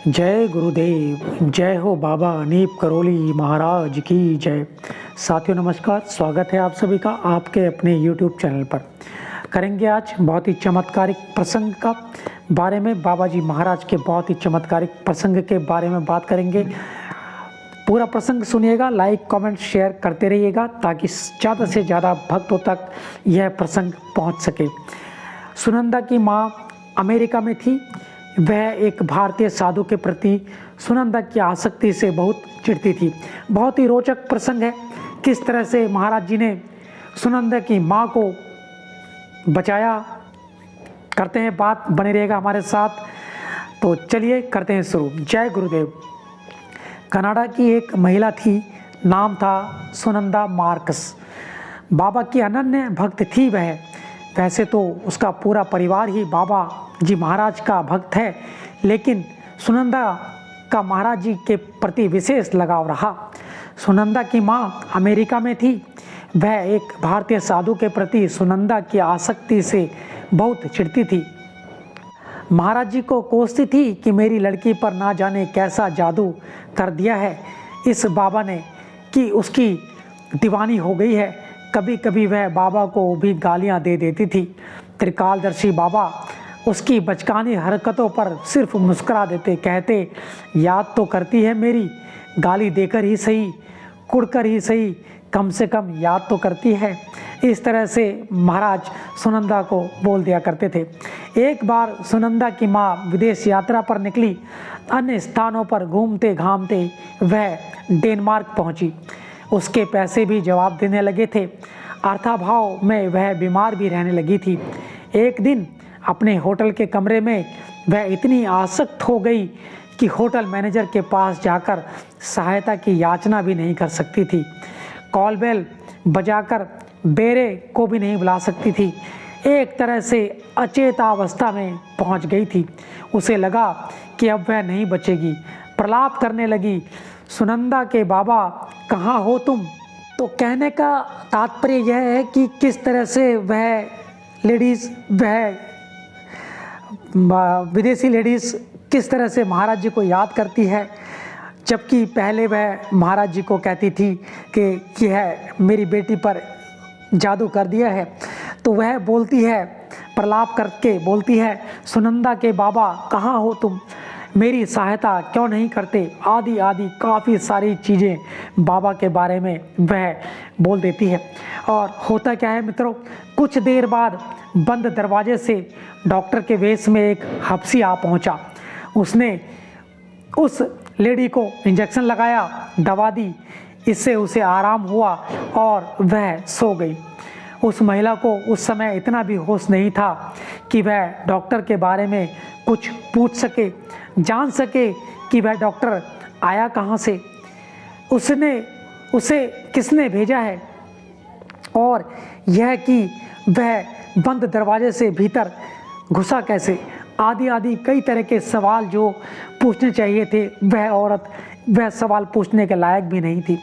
जय गुरुदेव, जय हो बाबा अनीप करोली महाराज की जय। साथियों नमस्कार, स्वागत है आप सभी का आपके अपने YouTube चैनल पर। करेंगे आज बहुत ही चमत्कारिक प्रसंग का बारे में, बाबा जी महाराज के बहुत ही चमत्कारिक प्रसंग के बारे में बात करेंगे। पूरा प्रसंग सुनिएगा, लाइक कमेंट शेयर करते रहिएगा ताकि ज़्यादा से ज़्यादा भक्तों तक यह प्रसंग पहुंच सके। सुनंदा की माँ अमेरिका में थी। वह एक भारतीय साधु के प्रति सुनंदा की आसक्ति से बहुत चिढ़ती थी। बहुत ही रोचक प्रसंग है, किस तरह से महाराज जी ने सुनंदा की माँ को बचाया। करते हैं बात, बने रहेगा हमारे साथ। तो चलिए करते हैं शुरू। जय गुरुदेव। कनाडा की एक महिला थी, नाम था सुनंदा मार्कस। बाबा की अनन्य भक्त थी वह। वैसे तो उसका पूरा परिवार ही बाबा जी महाराज का भक्त है, लेकिन सुनंदा का महाराज जी के प्रति विशेष लगाव रहा। सुनंदा की माँ अमेरिका में थी। वह एक भारतीय साधु के प्रति सुनंदा की आसक्ति से बहुत चिढ़ती थी। महाराज जी को कोसती थी कि मेरी लड़की पर ना जाने कैसा जादू कर दिया है इस बाबा ने कि उसकी दीवानी हो गई है। कभी कभी वह बाबा को भी गालियां दे देती थी। त्रिकालदर्शी बाबा उसकी बचकानी हरकतों पर सिर्फ मुस्कुरा देते, कहते याद तो करती है मेरी, गाली देकर ही सही, कुड़कर ही सही, कम से कम याद तो करती है। इस तरह से महाराज सुनंदा को बोल दिया करते थे। एक बार सुनंदा की माँ विदेश यात्रा पर निकली। अन्य स्थानों पर घूमते घामते वह डेनमार्क पहुँची। उसके पैसे भी जवाब देने लगे थे। अर्थाभाव में वह बीमार भी रहने लगी थी। एक दिन अपने होटल के कमरे में वह इतनी आसक्त हो गई कि होटल मैनेजर के पास जाकर सहायता की याचना भी नहीं कर सकती थी। कॉल बेल बजाकर बेरे को भी नहीं बुला सकती थी। एक तरह से अचेतावस्था में पहुंच गई थी। उसे लगा कि अब वह नहीं बचेगी। प्रलाप करने लगी, सुनंदा के बाबा कहाँ हो तुम। तो कहने का तात्पर्य यह है कि किस तरह से वह विदेशी लेडीज़ किस तरह से महाराज जी को याद करती है, जबकि पहले वह महाराज जी को कहती थी कि यह मेरी बेटी पर जादू कर दिया है। तो वह बोलती है, प्रलाप करके बोलती है, सुनंदा के बाबा कहाँ हो तुम, मेरी सहायता क्यों नहीं करते, आदि आदि काफ़ी सारी चीज़ें बाबा के बारे में वह बोल देती है। और होता क्या है मित्रों, कुछ देर बाद बंद दरवाजे से डॉक्टर के वेश में एक हफ्सी आ पहुंचा। उसने उस लेडी को इंजेक्शन लगाया, दवा दी। इससे उसे आराम हुआ और वह सो गई। उस महिला को उस समय इतना भी होश नहीं था कि वह डॉक्टर के बारे में कुछ पूछ सके, जान सके कि वह डॉक्टर आया कहाँ से, उसे किसने भेजा है, और यह कि वह बंद दरवाजे से भीतर घुसा कैसे, आदि आदि कई तरह के सवाल जो पूछने चाहिए थे। वह औरत वह सवाल पूछने के लायक भी नहीं थी।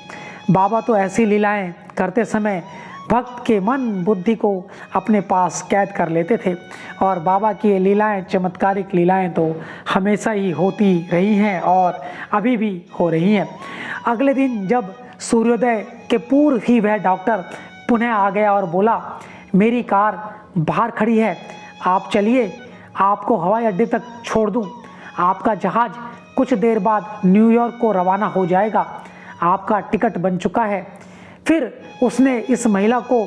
बाबा तो ऐसी लीलाएं करते समय भक्त के मन बुद्धि को अपने पास कैद कर लेते थे। और बाबा की ये लीलाएं, चमत्कारिक लीलाएं तो हमेशा ही होती रही हैं और अभी भी हो रही हैं। अगले दिन जब सूर्योदय के पूर्व ही वह डॉक्टर पुनः आ गया और बोला, मेरी कार बाहर खड़ी है, आप चलिए, आपको हवाई अड्डे तक छोड़ दूं। आपका जहाज़ कुछ देर बाद न्यूयॉर्क को रवाना हो जाएगा, आपका टिकट बन चुका है। फिर उसने इस महिला को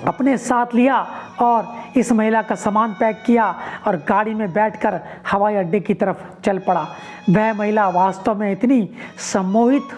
अपने साथ लिया और इस महिला का सामान पैक किया और गाड़ी में बैठकर हवाई अड्डे की तरफ चल पड़ा। वह महिला वास्तव में इतनी सम्मोहित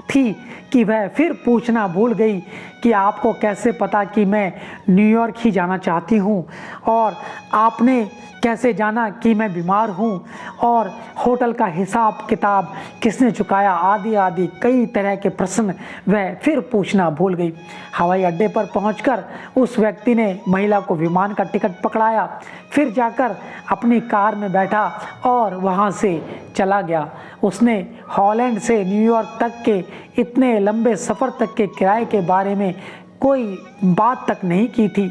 थी कि वह फिर पूछना भूल गई कि आपको कैसे पता कि मैं न्यूयॉर्क ही जाना चाहती हूँ, और आपने कैसे जाना कि मैं बीमार हूँ, और होटल का हिसाब किताब किसने चुकाया, आदि आदि कई तरह के प्रश्न वह फिर पूछना भूल गई। हवाई अड्डे पर पहुंचकर उस व्यक्ति ने महिला को विमान का टिकट पकड़ाया, फिर जाकर अपनी कार में बैठा और वहाँ से चला गया। उसने हॉलैंड से न्यूयॉर्क तक के इतने लंबे सफ़र तक के किराए के बारे में कोई बात तक नहीं की थी।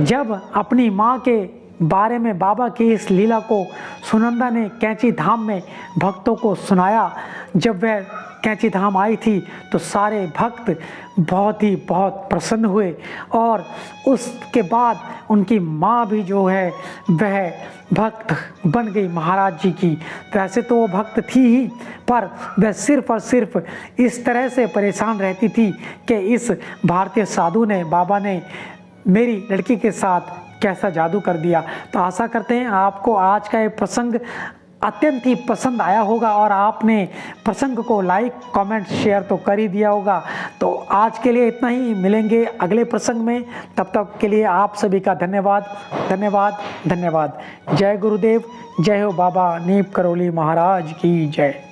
जब अपनी माँ के बारे में बाबा की इस लीला को सुनंदा ने कैंची धाम में भक्तों को सुनाया। जब वह कैंची धाम आई थी तो सारे भक्त बहुत प्रसन्न हुए और उसके बाद उनकी माँ भी जो है वह भक्त बन गई महाराज जी की। वैसे तो वो भक्त थी ही, पर वह सिर्फ और सिर्फ इस तरह से परेशान रहती थी कि इस भारतीय साधु ने, बाबा ने मेरी लड़की के साथ कैसा जादू कर दिया। तो आशा करते हैं आपको आज का ये प्रसंग अत्यंत ही पसंद आया होगा और आपने प्रसंग को लाइक कमेंट शेयर तो कर ही दिया होगा। तो आज के लिए इतना ही, मिलेंगे अगले प्रसंग में। तब तक के लिए आप सभी का धन्यवाद धन्यवाद धन्यवाद। जय गुरुदेव, जय हो बाबा नीम करौली महाराज की जय।